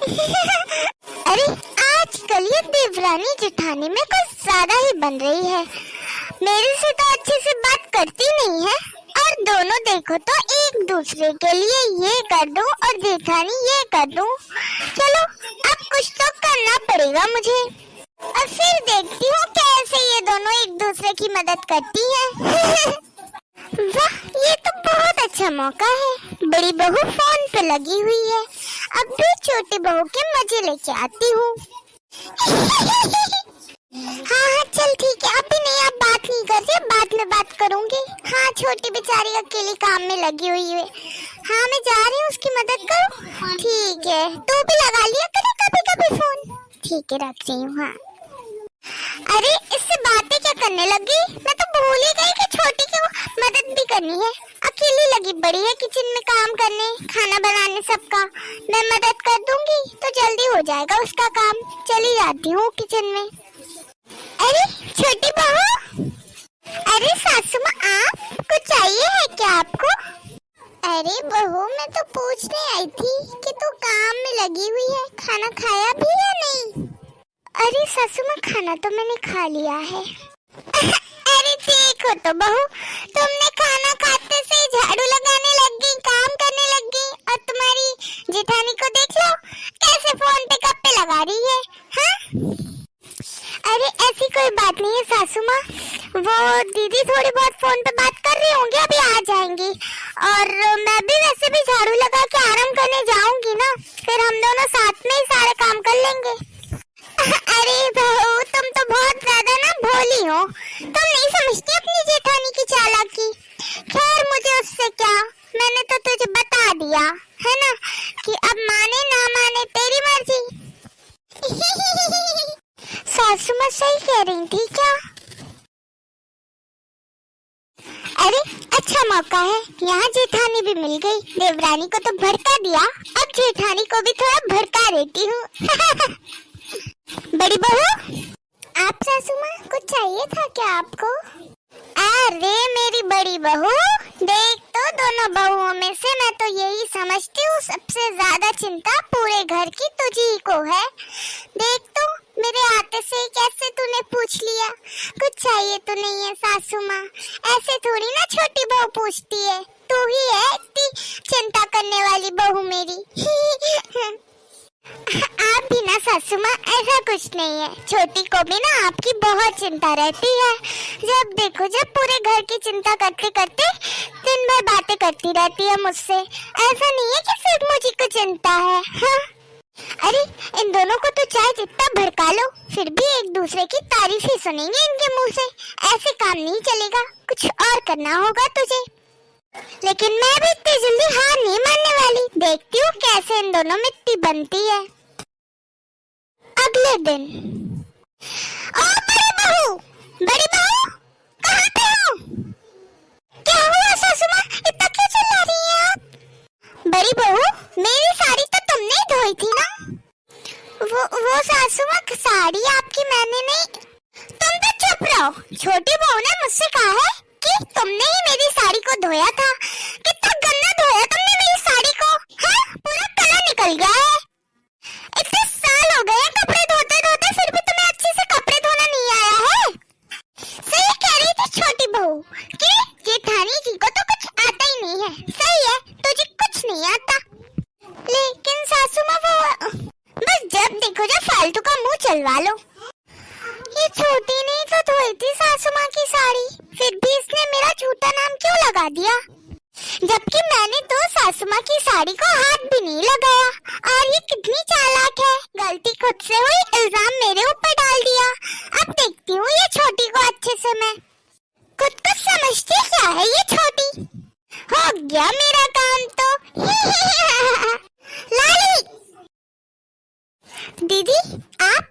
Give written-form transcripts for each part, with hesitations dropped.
अरे आजकल ये देवरानी जेठानी में कुछ ज्यादा ही बन रही है। मेरे से तो अच्छे से बात करती नहीं है और दोनों देखो तो एक दूसरे के लिए ये कर दूं और जेठानी ये कर दूं। चलो अब कुछ तो करना पड़ेगा मुझे और फिर देखती हूँ कैसे ये दोनों एक दूसरे की मदद करती हैं। वाह, ये तो बहुत अच्छा मौका है। बड़ी बहू फोन पे लगी हुई है, अब भी छोटी बहू के मजे लेके आती हूँ। हाँ चल ठीक है, अभी नहीं, अब बात नहीं कर रही, बाद में बात करूंगी। हाँ छोटी बेचारी अकेली काम में लगी हुई है। हाँ मैं जा रही हूँ उसकी मदद करूँ। ठीक है, तू भी लगा लिया करे कभी कभी फोन। ठीक है रख रही हूँ। हाँ अरे इससे बातें क्या करने लगी, मैं तो भूल ही गई कि छोटी को मदद भी करनी है। अकेली लगी बड़ी है किचन में काम करने, खाना बनाने सबका। मैं मदद कर दूंगी तो जल्दी हो जाएगा उसका काम। चली जाती हूँ किचन में। अरे छोटी बहू, अरे सासू माँ आप कुछ चाहिए है क्या आपको? अरे बहू मैं तो पूछने आई थी कि तू काम में लगी हुई है, खाना खाया भी या नहीं? अरे सासू माँ खाना तो मैंने खा लिया है। अरे देखो तो बहू, तुमने खाना खाते से झाड़ू लगाने लग गई, काम करने लग गई, और तुम्हारी जेठानी को देख लो कैसे फोन पे गप्पे लगा रही है। हाँ अरे ऐसी कोई बात नहीं है सासू माँ, वो दीदी थोड़ी बहुत फोन पे बात कर रही होंगी, अभी आ जाएंगी। और मैं भी वैसे भी झाड़ू लगा के आराम करने जाऊंगी ना, फिर हम दोनों साथ में ही सारे काम कर लेंगे। अरे बहू तुम तो बहुत ज्यादा ना भोली हो, तुम नहीं समझती अपनी जेठानी की चालाकी। खैर मुझे उससे क्या, मैंने तो तुझे बता दिया है ना कि अब माने ना माने तेरी मर्जी। सासू माँ सही कह रही थी क्या? अरे अच्छा मौका है, यहाँ जेठानी भी मिल गई। देवरानी को तो भड़का दिया, अब जेठानी को भी थोड़ा भड़का देती हूँ। बड़ी बहू, आप सासू माँ कुछ चाहिए था क्या आपको? अरे मेरी बड़ी बहू, देख तो दोनों बहुओं में से मैं तो यही समझती हूँ सबसे ज्यादा चिंता पूरे घर की तुझी को है। देख तो मेरे आते से कैसे तूने पूछ लिया, कुछ चाहिए तो नहीं है सासू माँ, ऐसे थोड़ी ना छोटी बहू पूछती है। तू ही है इतनी चिंता करने वाली बहू मेरी। आप भी ना सासू माँ, ऐसा कुछ नहीं है, छोटी को भी ना आपकी बहुत चिंता रहती है। जब देखो जब पूरे घर की चिंता करते करते दिन भर बातें करती रहती है मुझसे। ऐसा नहीं है कि सिर्फ मुझे को चिंता है। हाँ अरे इन दोनों को तो चाहे जितना भड़का लो, फिर भी एक दूसरे की तारीफ ही सुनेंगे इनके मुंह से। ऐसे काम नहीं चलेगा, कुछ और करना होगा तुझे। लेकिन मैं भी इतनी जल्दी हार नहीं मानने वाली, देखती हूँ कैसे इन दोनों में इतनी बनती है। अगले दिन, ओ बड़ी बहू कहाँ पे हो? क्या हुआ सासू माँ, इतना क्यों चिल्ला रही हैं आप? बड़ी बहू मेरी साड़ी तो तुमने ही धोई थी ना? वो सासू माँ साड़ी आपकी मैंने नहीं। तुम तो चुप रहो, छोटी बहू ने मुझसे कहा है कि तुमने ही मेरी साड़ी को धोया था। कितना गंदा धोया तुमने मेरी साड़ी को, हाँ पूरा कलर निकल गया है। इतने साल हो गए कपड़े धोते धोते, फिर भी तुम्हें अच्छे से कपड़े धोना नहीं आया है। सही कह रही थी छोटी बहू कि जेठानी जी को तो कुछ आता ही नहीं है। सही है, तुझे कुछ नहीं आता। लेकिन सासू माँ वो बस जब देखो जब फालतू का मुंह चलवा लो। ये छोटी ने तो धोई थी सासू माँ की साड़ी, फिर भी इसने मेरा झूठा नाम क्यों लगा दिया? जबकि मैंने तो सासू माँ की साड़ी को हाथ भी नहीं लगाया। और ये कितनी चालाक है, गलती खुद से हुई, इल्जाम मेरे ऊपर डाल दिया। अब देखती हूँ ये छोटी को अच्छे से मैं। खुद को समझती क्या है ये छोटी? हो गया मेरा काम तो। लाली दीदी आप?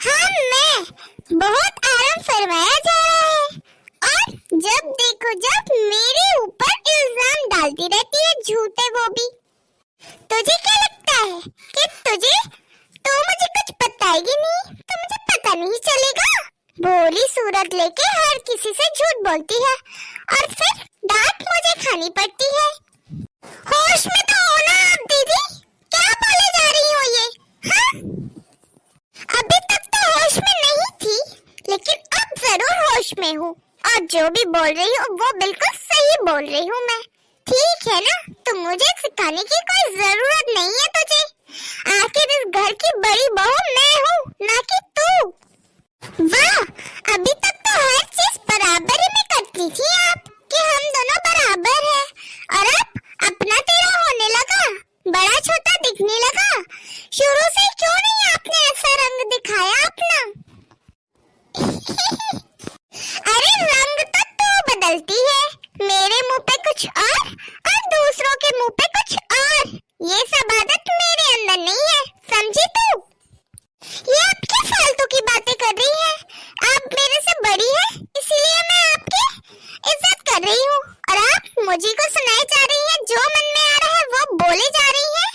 हाँ मैं, बहुत आराम फरमाया जा रहा है और जब देखो जब मेरे ऊपर इल्जाम डालती रहती है झूठे, वो भी। तुझे क्या लगता है कि तुझे तो मुझे कुछ बताएगी नहीं, तो मुझे पता नहीं चलेगा? भोली सूरत लेके हर किसी से झूठ बोलती है और फिर डांट मुझे खानी पड़ती है। होश में तो हो ना आप दीदी, क्या बोले जा रही हो ये? जो भी बोल रही हूँ वो बिल्कुल सही बोल रही हूँ मैं, ठीक है ना? तो मुझे सिखाने की कोई जरूरत नहीं है तुझे। आखिर इस घर की बड़ी बहू मैं हूँ, ना कि तू। वाह, अभी तक तो हर चीज बराबर में करती थी आप, कि हम दोनों बराबर हैं, और अब अपना तेरा होने लगा, बड़ा छोटा दिखने लगा। शुरू से क्यों नहीं आपने ऐसा रंग दिखाया अपना? अरे रंग तो तू बदलती है, मेरे मुंह पे कुछ और दूसरों के मुंह पे कुछ और। ये सब आदत मेरे अंदर नहीं है, समझी तू? ये आप क्या फालतू की बातें कर रही है? आप मेरे से बड़ी है, इसीलिए मैं आपकी इज्जत कर रही हूँ, और आप मुझे को सुनाई जा रही है, जो मन में आ रहा है वो बोले जा रही है।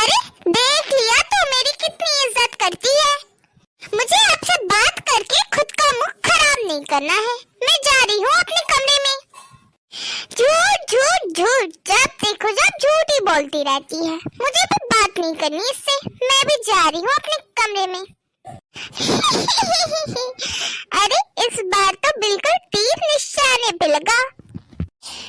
अरे देख लिया तो मेरी कितनी इज्जत करती है। मुझे आपसे बात करके खुद का मुंह खराब नहीं करना है, मैं जा रही हूँ अपने कमरे में। झूठ झूठ झूठ, जब देखो जब झूठ ही बोलती रहती है। मुझे भी बात नहीं करनी इससे, मैं भी जा रही हूँ अपने कमरे में। अरे इस बार तो बिल्कुल तीर निशाने पे लगा।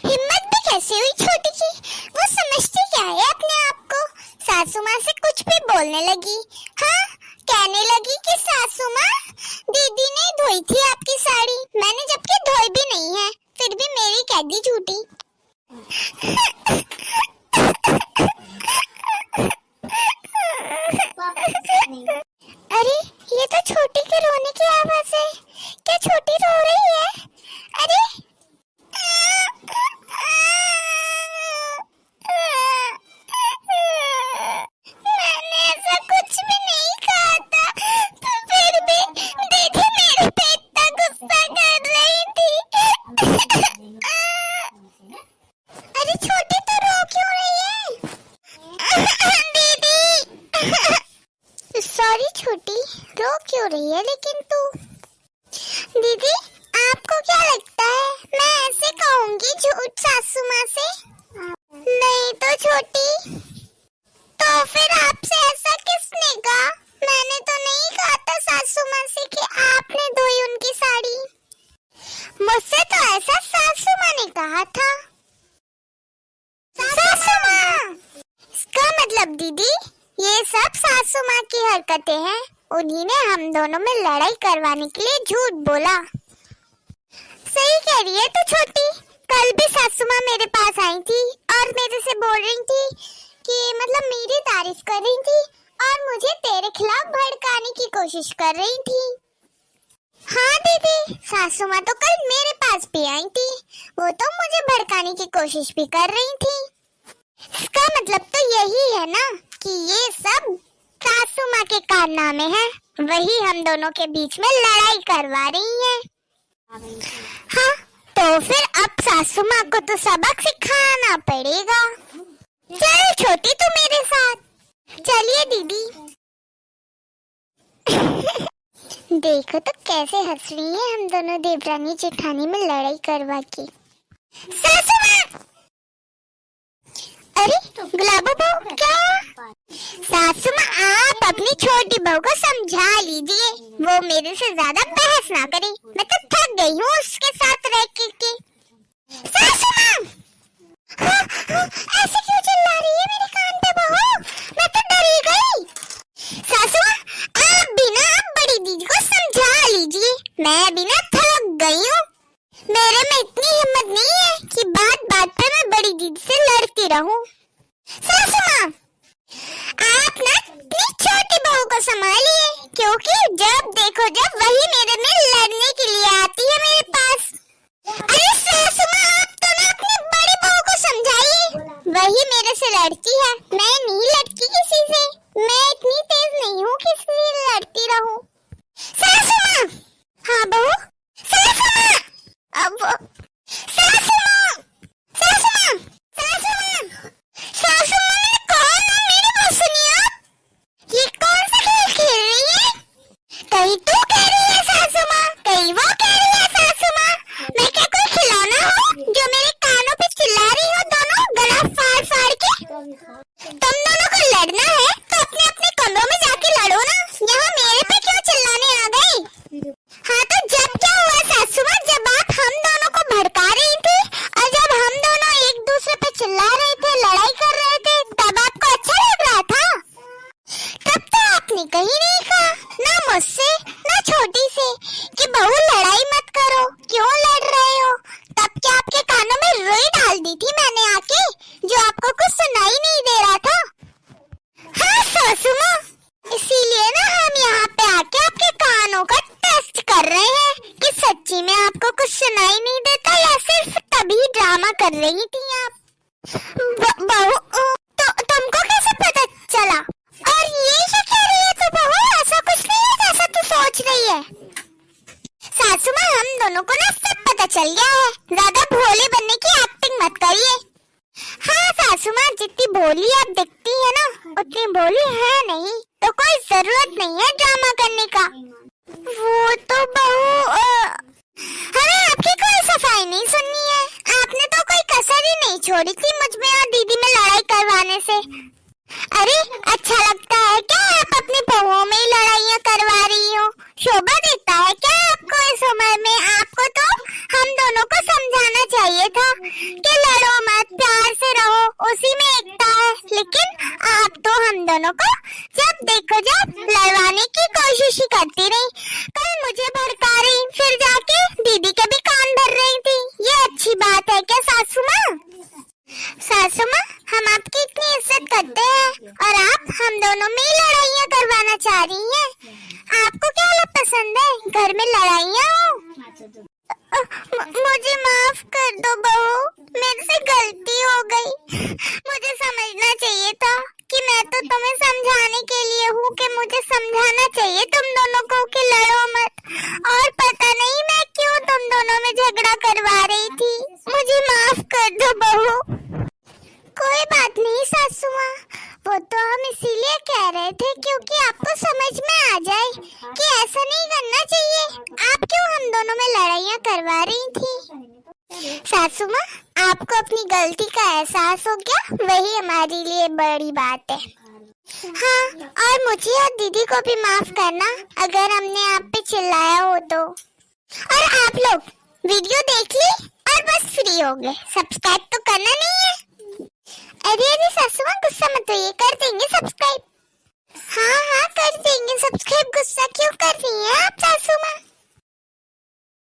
हिम्मत भी कैसे हुई छोटी की, वो समझती क्या है अपने आप को? सासू माँ से कुछ भी बोलने लगी। हाँ, कहने लगी कि सासू माँ, दीदी ने धोई थी आपकी साड़ी, मैंने जबकि धोई भी नहीं है, फिर भी मेरी कह दी झूठी। अरे ये तो छोटी के रोने की आवाज है, क्या छोटी रो रही है? अरे मैंने ऐसा कुछ भी नहीं कहा था, तो फिर भी दीदी मेरे पे इतना गुस्सा कर रही थी। अरे छोटी तो रो क्यों रही है? दीदी सॉरी छोटी, रो क्यों रही है लेकिन तू? दीदी आपको क्या लगता है मैं ऐसे कहूंगी झूठ सासू माँ से? नहीं तो छोटी, तो फिर आपसे ऐसा किसने कहा? मैंने तो नहीं कहा था सासू माँ से कि आपने धोई उनकी साड़ी। मुझसे तो ऐसा सासू माँ ने कहा था। सासू माँ, इसका मतलब दीदी ये सब सासू माँ की हरकतें हैं, उन्हीं ने हम दोनों में लड़ाई करवाने के लिए झूठ बोला। सही कह रही है तू छोटी, कल भी सासू माँ मेरे पास आई थी और मेरे से बोल रही थी कि मतलब मेरी तारीफ कर रही थी और मुझे तेरे खिलाफ भड़काने की कोशिश कर रही थी। हाँ दीदी, सासू माँ तो कल मेरे पास भी आई थी, वो तो मुझे भड़काने की कोशिश भी कर रही थी। इसका मतलब तो यही है ना कि ये सब सासू माँ के कारनामे हैं, वही हम दोनों के बीच में लड़ाई करवा रही हैं। हाँ, तो फिर अब सासू माँ को तो सबक सिखाना पड़ेगा। चल छोटी तू मेरे साथ। चलिए दीदी। देखो तो कैसे हंस रही है हम दोनों देवरानी जेठानी में लड़ाई करवा के। सासू माँ! अरे गुलाबो बहू क्या? सासू माँ आप अपनी छोटी बहू को समझा लीजिए, वो मेरे से ज्यादा बहस ना करे, मैं तो थक गई हूँ उसके साथ रह के। सासू माँ! हाँ, हाँ, ऐसे क्यों चिल्ला रही है मेरे कान पे बहू? मैं तो डर ही गई। सासू माँ आप भी ना बड़ी दीदी को समझा लीजिए, मैं भी ना थक गई हूँ। मेरे में इतनी हिम्मत नहीं है कि बात बात पे मैं बड़ी दीदी से लड़ती रहूं। सासू माँ आप ना अपनी छोटी बहू को संभालिए, क्योंकि जब देखो जब वही मेरे में लड़ने के लिए आती है मेरे पास। अरे सासू माँ आप तो ना अपनी बड़ी बहू को समझाइए, वही मेरे से लड़ती है, मैं नहीं लड़ती किसी से, मैं इतनी तेज नहीं हूँ कि किसी से लड़ती रहूं। सासू माँ! हाँ बहू? सासू माँ! अब सासू माँ! सासू माँ! सासू माँ! सासू माँ मैंने कहा ना मेरी बात सुनिए आप। ये कौन सा खेल खेल रही है? कहीं तू कह रही है सासू माँ, कहीं वो कह रही है सासू माँ। मैं क्या कोई खिलौना हूँ जो मेरे कानों पे चिल्ला रही हो दोनों गला फाड़ फाड़ के? तुम दोनों सासू माँ, इसीलिए ना हम यहाँ पे आके आपके कानों का टेस्ट कर रहे हैं कि सच्ची में आपको कुछ सुनाई नहीं देता या सिर्फ तभी ड्रामा कर रही थी आप। बहू, तो तुमको कैसे पता चला? और ये क्या कह रही है तू बहू? ऐसा कुछ नहीं है जैसा तू सोच रही है। सासू माँ, हम दोनों को ना सब पता चल गया है, ज्यादा भोले बनने की एक्टिंग मत करिए। हाँ सासू माँ, जितनी भोली आप दिखती है ना उतनी भोली है नहीं, तो कोई जरूरत नहीं है ड्रामा करने का। वो तो बहू, हमें आपकी कोई सफाई नहीं सुननी है। आपने तो कोई कसर ही नहीं छोड़ी थी मुझ में और दीदी में लड़ाई करवाने से। अरे अच्छा लगता है क्या आप अपनी बहुओं में ही लड़ाइयाँ करवा रही हो? शोभा देता है क्या आपको इस उम्र में? आपको तो हम दोनों को समझाना चाहिए था कि लड़ो मत, प्यार से रहो, उसी में एकता है। लेकिन आप तो हम दोनों को जब देखो जब लड़वाने की कोशिश ही करती रही। कल मुझे भड़का रही, फिर जाके दीदी के भी कान भर रही थी। ये अच्छी बात है क्या सासू माँ? सासू माँ, हम आपकी इतनी इज्जत करते हैं और आप हम दोनों में ही लड़ाइयाँ करवाना चाह रही हैं। आपको क्या पसंद है, घर में लड़ाइयाँ हो? मुझे माफ कर दो बहू, मेरे से गलती हो गई। मुझे समझना चाहिए था कि मैं तो तुम्हें समझाने के लिए हूँ कि मुझे समझाना चाहिए तुम दोनों को कि लड़ो मत, और पता नहीं मैं क्यों तुम दोनों में झगड़ा करवा रही थी। मुझे माफ कर दो बहू। कोई बात नहीं सासू माँ, वो तो हम इसीलिए कह रहे थे क्योंकि आपको समझ में आ जाए कि ऐसा नहीं करना चाहिए। आप क्यों हम दोनों में लड़ाइयाँ करवा रही थी? सासू माँ, आपको अपनी गलती का एहसास हो गया, वही हमारे लिए बड़ी बात है। हाँ, और मुझे और दीदी को भी माफ करना अगर हमने आप पे चिल्लाया हो तो। और आप लोग वीडियो देख ली और बस फ्री हो गए, सब्सक्राइब तो करना नहीं है। अरे अरे सासू माँ, गुस्सा मत होइए, कर देंगे सब्सक्राइब। हाँ हाँ कर देंगे सब्सक्राइब, गुस्सा क्यों कर रही हैं आप सासू माँ?